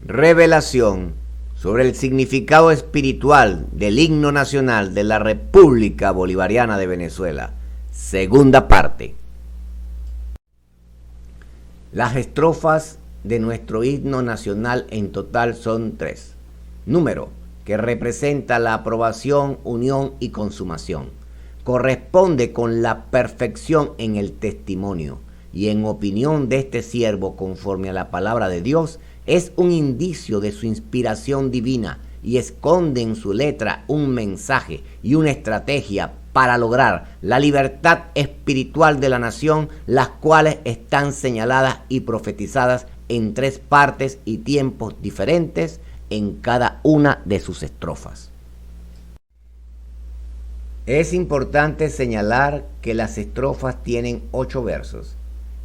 Revelación sobre el significado espiritual del himno nacional de la República Bolivariana de Venezuela. Segunda parte. Las estrofas de nuestro himno nacional en total son 3. Número que representa la aprobación, unión y consumación. Corresponde con la perfección en el testimonio y en opinión de este siervo conforme a la palabra de Dios, es un indicio de su inspiración divina y esconde en su letra un mensaje y una estrategia para lograr la libertad espiritual de la nación, las cuales están señaladas y profetizadas en 3 partes y tiempos diferentes en cada una de sus estrofas. Es importante señalar que las estrofas tienen 8 versos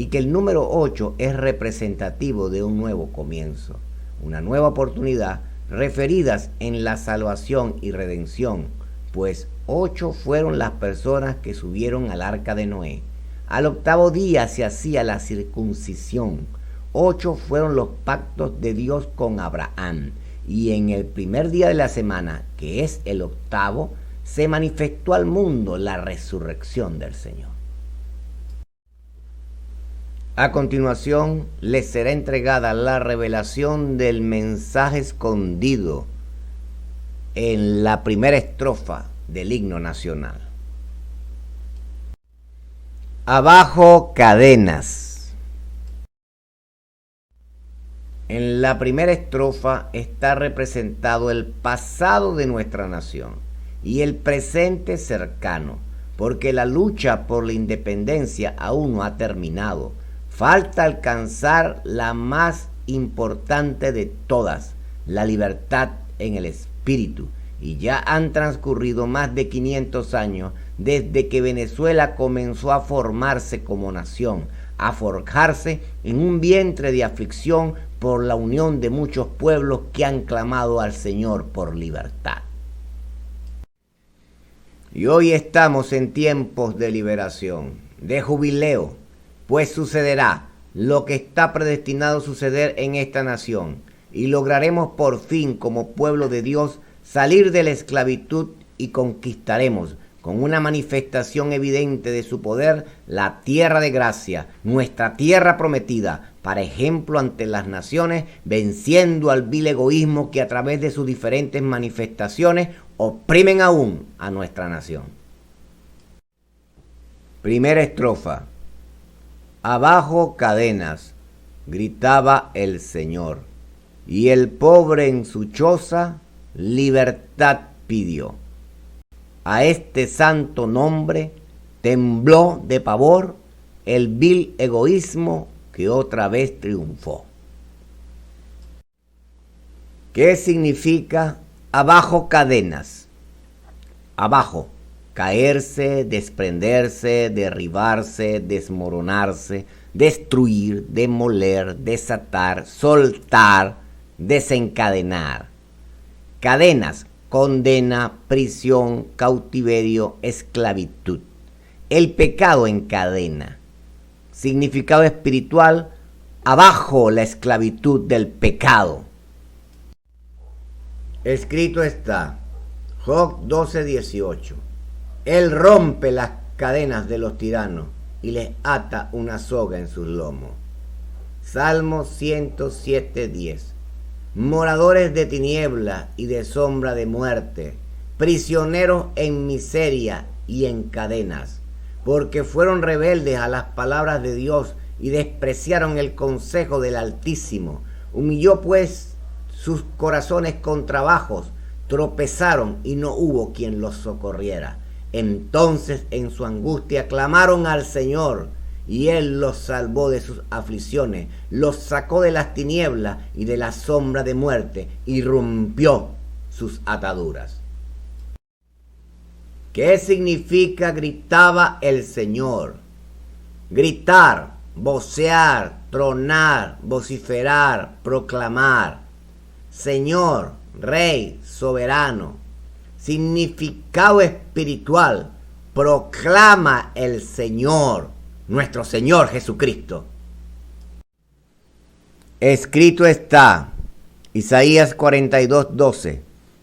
y que el número 8 es representativo de un nuevo comienzo, una nueva oportunidad referidas en la salvación y redención, pues 8 fueron las personas que subieron al arca de Noé. Al 8º día se hacía la circuncisión. 8 fueron los pactos de Dios con Abraham. Y en el primer día de la semana, que es el 8º, se manifestó al mundo la resurrección del Señor. A continuación, les será entregada la revelación del mensaje escondido en la primera estrofa del himno nacional. Abajo cadenas. En la primera estrofa está representado el pasado de nuestra nación y el presente cercano, porque la lucha por la independencia aún no ha terminado. Falta alcanzar la más importante de todas, la libertad en el espíritu, y ya han transcurrido más de 500 años desde que Venezuela comenzó a formarse como nación, a forjarse en un vientre de aflicción por la unión de muchos pueblos que han clamado al Señor por libertad. Y hoy estamos en tiempos de liberación, de jubileo, pues sucederá lo que está predestinado a suceder en esta nación, y lograremos por fin como pueblo de Dios salir de la esclavitud y conquistaremos con una manifestación evidente de su poder la tierra de gracia, nuestra tierra prometida, para ejemplo ante las naciones, venciendo al vil egoísmo que a través de sus diferentes manifestaciones oprimen aún a nuestra nación. Primera estrofa. Abajo cadenas, gritaba el Señor, y el pobre en su choza libertad pidió. A este santo nombre tembló de pavor el vil egoísmo que otra vez triunfó. ¿Qué significa abajo cadenas? Abajo, caerse, desprenderse, derribarse, desmoronarse, destruir, demoler, desatar, soltar, desencadenar. Cadenas, condena, prisión, cautiverio, esclavitud. El pecado encadena. Significado espiritual, abajo la esclavitud del pecado. Escrito está, Job 12:18. Él rompe las cadenas de los tiranos y les ata una soga en sus lomos. Salmo 107:10. Moradores de tiniebla y de sombra de muerte, prisioneros en miseria y en cadenas, porque fueron rebeldes a las palabras de Dios y despreciaron el consejo del Altísimo. Humilló pues sus corazones con trabajos, tropezaron y no hubo quien los socorriera. Entonces en su angustia clamaron al Señor, y Él los salvó de sus aflicciones, los sacó de las tinieblas y de la sombra de muerte, y rompió sus ataduras. ¿Qué significa gritaba el Señor? Gritar, vocear, tronar, vociferar, proclamar. Señor, Rey, soberano. Significado espiritual, proclama el Señor, nuestro Señor Jesucristo. Escrito está, Isaías 42:12.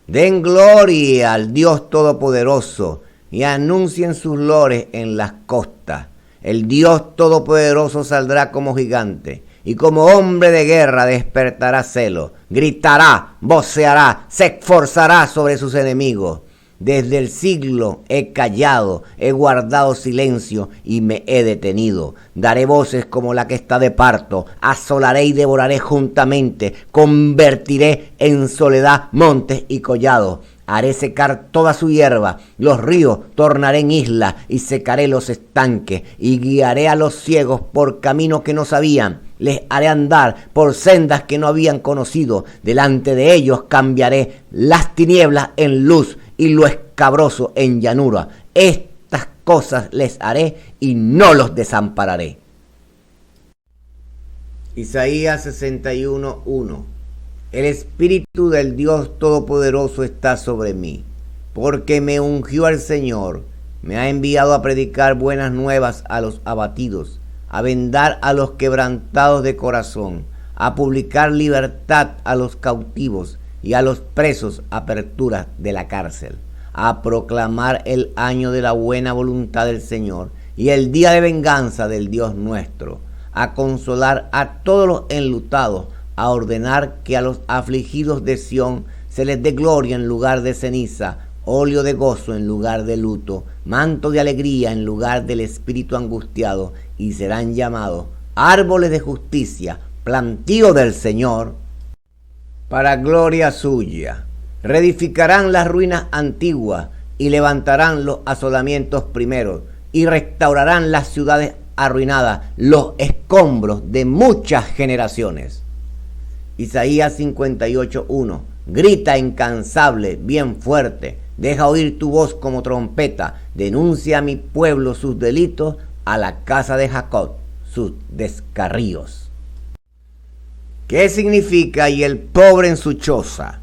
Den gloria al Dios Todopoderoso y anuncien sus lores en las costas. El Dios Todopoderoso saldrá como gigante y como hombre de guerra despertará celo. Gritará, voceará, se esforzará sobre sus enemigos. Desde el siglo he callado, he guardado silencio y me he detenido. Daré voces como la que está de parto, asolaré y devoraré juntamente, convertiré en soledad montes y collados. Haré secar toda su hierba, los ríos tornaré en islas y secaré los estanques y guiaré a los ciegos por caminos que no sabían. Les haré andar por sendas que no habían conocido. Delante de ellos cambiaré las tinieblas en luz y lo escabroso en llanura. Estas cosas les haré y no los desampararé. Isaías 61:1. El Espíritu del Dios Todopoderoso está sobre mí, porque me ungió el Señor, me ha enviado a predicar buenas nuevas a los abatidos, a vendar a los quebrantados de corazón, a publicar libertad a los cautivos y a los presos apertura de la cárcel, a proclamar el año de la buena voluntad del Señor y el día de venganza del Dios nuestro, a consolar a todos los enlutados, a ordenar que a los afligidos de Sión se les dé gloria en lugar de ceniza, óleo de gozo en lugar de luto, manto de alegría en lugar del espíritu angustiado, y serán llamados árboles de justicia, plantío del Señor, para gloria suya. Reedificarán las ruinas antiguas y levantarán los asolamientos primeros y restaurarán las ciudades arruinadas, los escombros de muchas generaciones. Isaías 58:1. Grita incansable, bien fuerte, deja oír tu voz como trompeta, denuncia a mi pueblo sus delitos, a la casa de Jacob sus descarríos. ¿Qué significa y el pobre en su choza?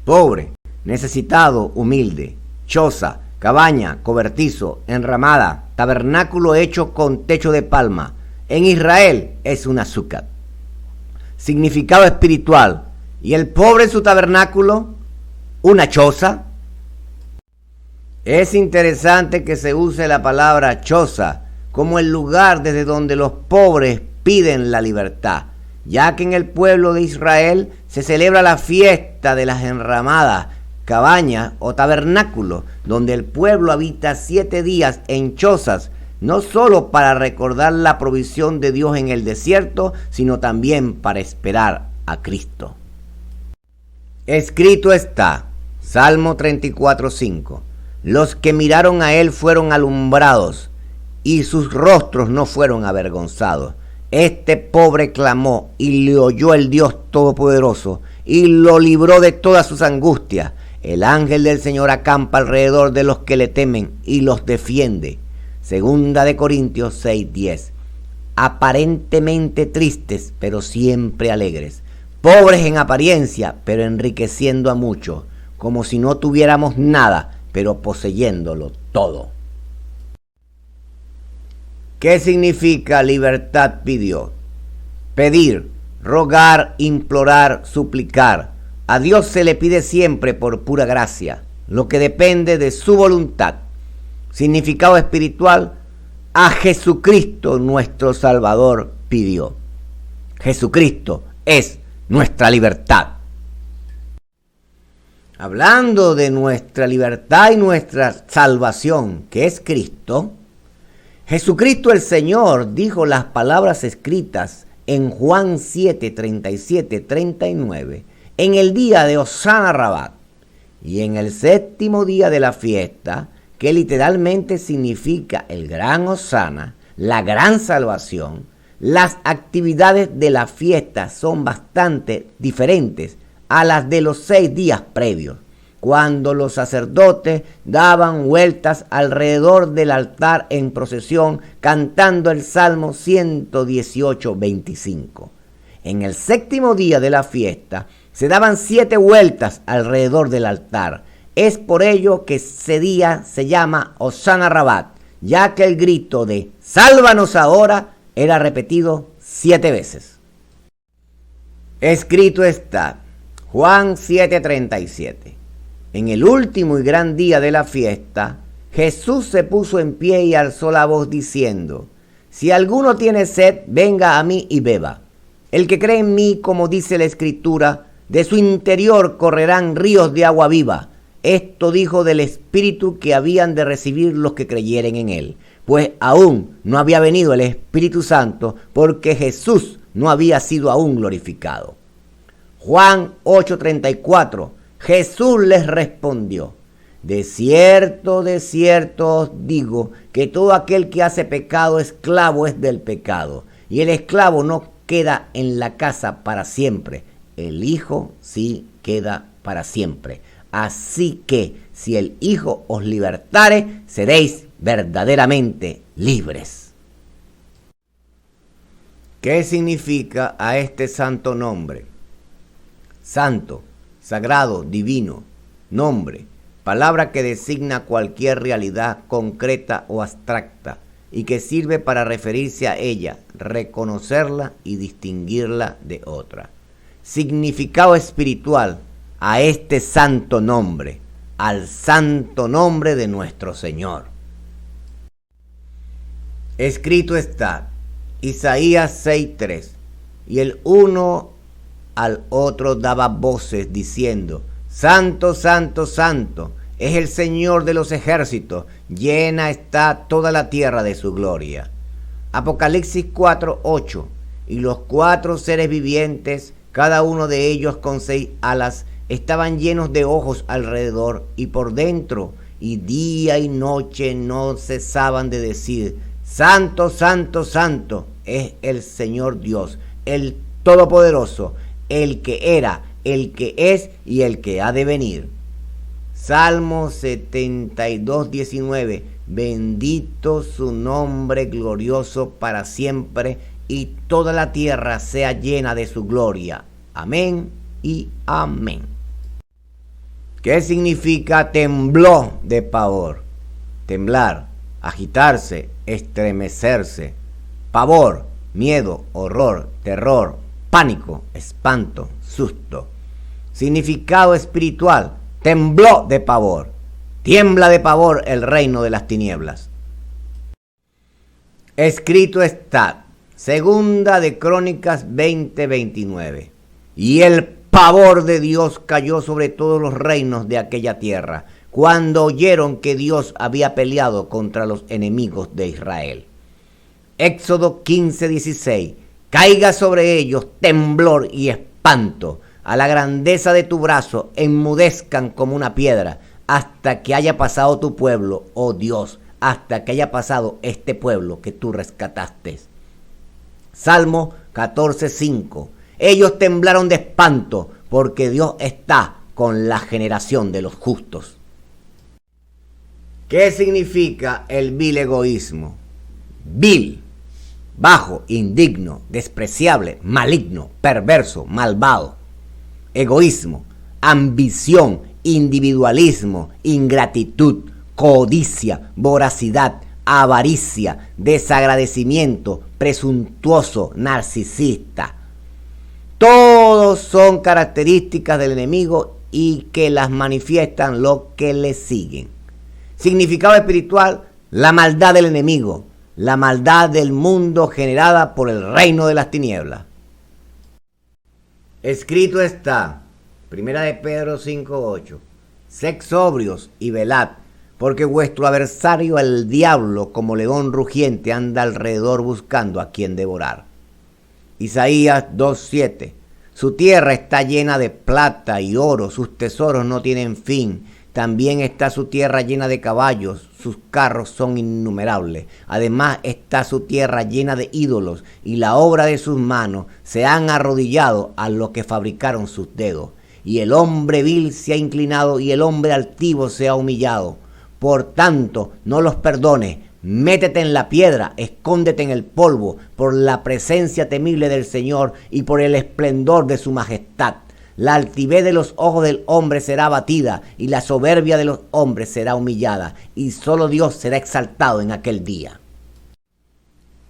Pobre, necesitado, humilde. Choza, cabaña, cobertizo, enramada, tabernáculo hecho con techo de palma. En Israel es un azúcar. Significado espiritual. ¿Y el pobre en su tabernáculo? ¿Una choza? Es interesante que se use la palabra choza como el lugar desde donde los pobres piden la libertad, ya que en el pueblo de Israel se celebra la fiesta de las enramadas, cabañas o tabernáculos, donde el pueblo habita 7 días en chozas, no solo para recordar la provisión de Dios en el desierto, sino también para esperar a Cristo. Escrito está, Salmo 34:5, los que miraron a él fueron alumbrados, y sus rostros no fueron avergonzados. Este pobre clamó, y le oyó el Dios Todopoderoso, y lo libró de todas sus angustias. El ángel del Señor acampa alrededor de los que le temen, y los defiende. Segunda de Corintios 6:10. Aparentemente tristes, pero siempre alegres. Pobres en apariencia, pero enriqueciendo a muchos. Como si no tuviéramos nada, pero poseyéndolo todo. ¿Qué significa libertad pidió? Pedir, rogar, implorar, suplicar. A Dios se le pide siempre por pura gracia, lo que depende de su voluntad. Significado espiritual, a Jesucristo nuestro Salvador pidió. Jesucristo es nuestra libertad. Hablando de nuestra libertad y nuestra salvación, que es Cristo, Jesucristo el Señor dijo las palabras escritas en Juan 7:37-39, en el día de Osana Rabat, y en el 7º día de la fiesta, que literalmente significa el gran Osana, la gran salvación. Las actividades de la fiesta son bastante diferentes a las de los 6 días previos, cuando los sacerdotes daban vueltas alrededor del altar en procesión cantando el Salmo 118:25. En el 7º día de la fiesta se daban 7 vueltas alrededor del altar. Es por ello que ese día se llama Osana Rabat, ya que el grito de "Sálvanos ahora" era repetido 7 veces. Escrito está, Juan 7:37. En el último y gran día de la fiesta, Jesús se puso en pie y alzó la voz diciendo: si alguno tiene sed, venga a mí y beba. El que cree en mí, como dice la Escritura, de su interior correrán ríos de agua viva. Esto dijo del Espíritu que habían de recibir los que creyeren en él, pues aún no había venido el Espíritu Santo, porque Jesús no había sido aún glorificado. Juan 8:34. Jesús les respondió: de cierto os digo, que todo aquel que hace pecado, esclavo es del pecado. Y el esclavo no queda en la casa para siempre, el Hijo sí queda para siempre. Así que, si el Hijo os libertare, seréis verdaderamente libres. ¿Qué significa a este santo nombre? Santo, sagrado, divino, nombre, palabra que designa cualquier realidad concreta o abstracta y que sirve para referirse a ella, reconocerla y distinguirla de otra. Significado espiritual a este santo nombre, al santo nombre de nuestro Señor. Escrito está, Isaías 6:3, y el uno al otro daba voces diciendo: Santo, santo, santo, es el Señor de los ejércitos, llena está toda la tierra de su gloria. Apocalipsis 4:8, y los 4 seres vivientes, cada uno de ellos con 6 alas, estaban llenos de ojos alrededor y por dentro, y día y noche no cesaban de decir: Santo, santo, santo, es el Señor Dios, el Todopoderoso, el que era, el que es y el que ha de venir. Salmo 72:19. Bendito su nombre glorioso para siempre, y toda la tierra sea llena de su gloria. Amén y amén. ¿Qué significa tembló de pavor? Temblar, agitarse, estremecerse. Pavor, miedo, horror, terror, pánico, espanto, susto. Significado espiritual: tembló de pavor. Tiembla de pavor el reino de las tinieblas. Escrito está, Segunda de Crónicas 20:29. Y el pavor de Dios cayó sobre todos los reinos de aquella tierra, cuando oyeron que Dios había peleado contra los enemigos de Israel. Éxodo 15:16. Caiga sobre ellos temblor y espanto. A la grandeza de tu brazo enmudezcan como una piedra, hasta que haya pasado tu pueblo, oh Dios, hasta que haya pasado este pueblo que tú rescataste. Salmo 14:5. Ellos temblaron de espanto, porque Dios está con la generación de los justos. ¿Qué significa el vil egoísmo? Vil, bajo, indigno, despreciable, maligno, perverso, malvado. Egoísmo, ambición, individualismo, ingratitud, codicia, voracidad, avaricia, desagradecimiento, presuntuoso, narcisista. Todos son características del enemigo y que las manifiestan los que le siguen. Significado espiritual: la maldad del enemigo, la maldad del mundo generada por el reino de las tinieblas. Escrito está, Primera de Pedro 5:8, sed sobrios y velad, porque vuestro adversario el diablo, como león rugiente, anda alrededor buscando a quien devorar. Isaías 2:7, su tierra está llena de plata y oro, sus tesoros no tienen fin. También está su tierra llena de caballos, sus carros son innumerables. Además está su tierra llena de ídolos, y la obra de sus manos se han arrodillado a lo que fabricaron sus dedos. Y el hombre vil se ha inclinado, y el hombre altivo se ha humillado. Por tanto, no los perdones. Métete en la piedra, escóndete en el polvo, por la presencia temible del Señor y por el esplendor de su majestad. La altivez de los ojos del hombre será abatida, y la soberbia de los hombres será humillada, y solo Dios será exaltado en aquel día.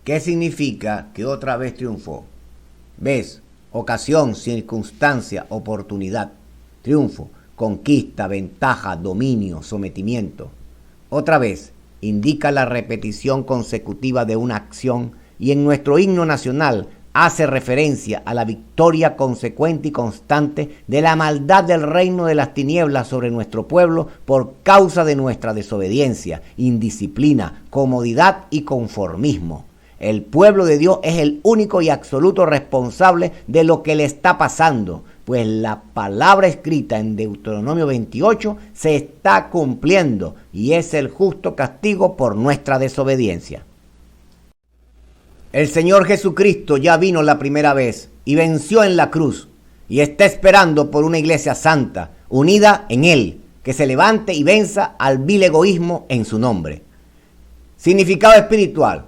¿Qué significa que otra vez triunfó? ¿Ves? ocasión, circunstancia, oportunidad, triunfo, conquista, ventaja, dominio, sometimiento. Otra vez, indica la repetición consecutiva de una acción y en nuestro himno nacional hace referencia a la victoria consecuente y constante de la maldad del reino de las tinieblas sobre nuestro pueblo por causa de nuestra desobediencia, indisciplina, comodidad y conformismo. El pueblo de Dios es el único y absoluto responsable de lo que le está pasando, pues la palabra escrita en Deuteronomio 28 se está cumpliendo y es el justo castigo por nuestra desobediencia. El Señor Jesucristo ya vino la primera vez y venció en la cruz y está esperando por una iglesia santa, unida en Él, que se levante y venza al vil egoísmo en su nombre. Significado espiritual.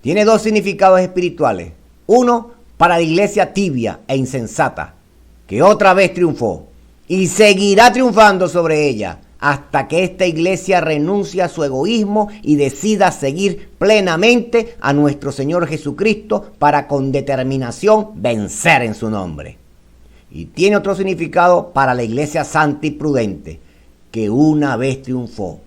Tiene dos significados espirituales. Uno, para la iglesia tibia e insensata, que otra vez triunfó y seguirá triunfando sobre ella hasta que esta iglesia renuncie a su egoísmo y decida seguir plenamente a nuestro Señor Jesucristo para con determinación vencer en su nombre. Y tiene otro significado para la iglesia santa y prudente, que una vez triunfó.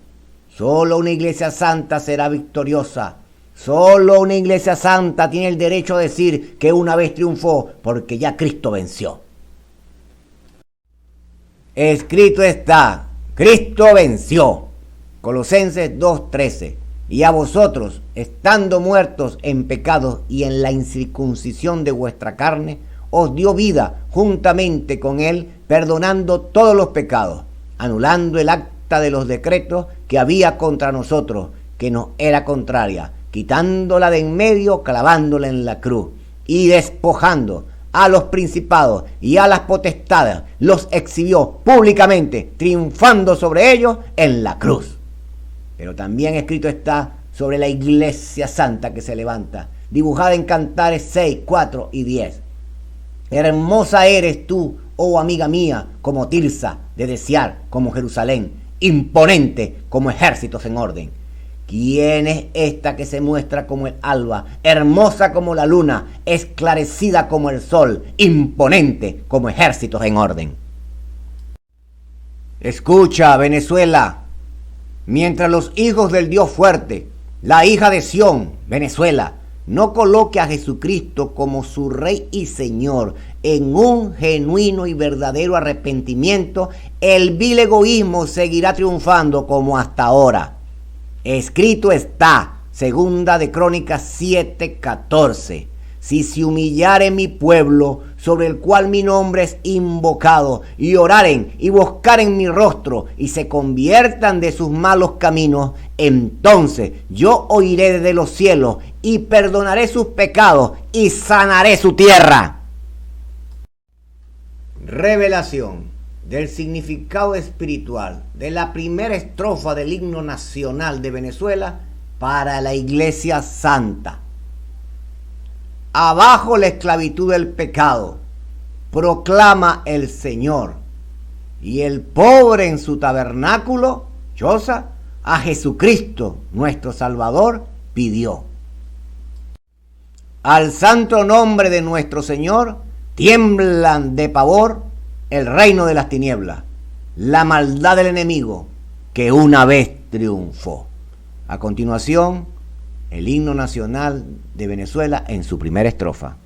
Solo una iglesia santa será victoriosa. Solo una iglesia santa tiene el derecho a decir que una vez triunfó porque ya Cristo venció. Escrito está, Cristo venció. Colosenses 2:13. Y a vosotros, estando muertos en pecados y en la incircuncisión de vuestra carne, os dio vida juntamente con Él, perdonando todos los pecados, anulando el acta de los decretos que había contra nosotros, que nos era contraria, quitándola de en medio, clavándola en la cruz, y despojando a los principados y a las potestades, los exhibió públicamente, triunfando sobre ellos en la cruz. Pero también escrito está sobre la iglesia santa que se levanta, dibujada en Cantares 6, 4 y 10. Hermosa eres tú, oh amiga mía, como Tirsa, de desear, como Jerusalén, imponente como ejércitos en orden. ¿Quién es esta que se muestra como el alba, hermosa como la luna, esclarecida como el sol, imponente como ejércitos en orden? Escucha, Venezuela, mientras los hijos del Dios fuerte, la hija de Sión, Venezuela, no coloque a Jesucristo como su Rey y Señor en un genuino y verdadero arrepentimiento, el vil egoísmo seguirá triunfando como hasta ahora. Escrito está, segunda de Crónicas 7:14. Si se humillare mi pueblo, sobre el cual mi nombre es invocado, y oraren y buscaren mi rostro, y se conviertan de sus malos caminos, entonces yo oiré desde los cielos, y perdonaré sus pecados, y sanaré su tierra. Revelación del significado espiritual de la primera estrofa del himno nacional de Venezuela para la iglesia santa. Abajo la esclavitud del pecado, proclama el Señor, y el pobre en su tabernáculo, choza, a Jesucristo, nuestro Salvador, pidió. Al santo nombre de nuestro Señor, tiemblan de pavor el reino de las tinieblas, la maldad del enemigo, que una vez triunfó. A continuación, el himno nacional de Venezuela en su primera estrofa.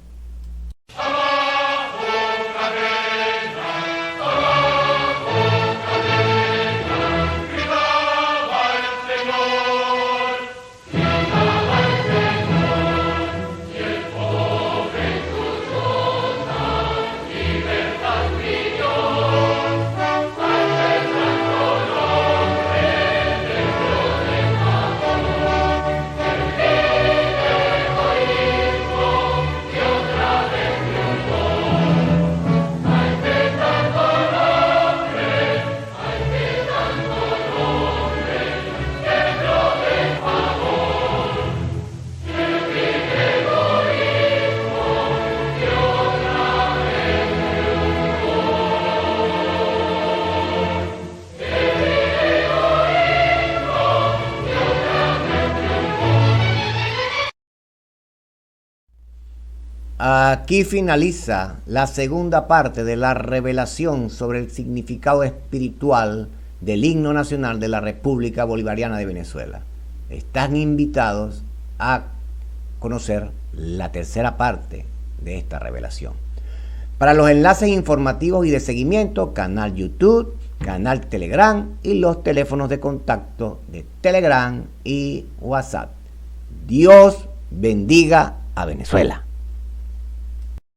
Aquí finaliza la segunda parte de la revelación sobre el significado espiritual del himno nacional de la República Bolivariana de Venezuela. Están invitados a conocer la tercera parte de esta revelación. Para los enlaces informativos y de seguimiento, canal YouTube, canal Telegram y los teléfonos de contacto de Telegram y WhatsApp. Dios bendiga a Venezuela.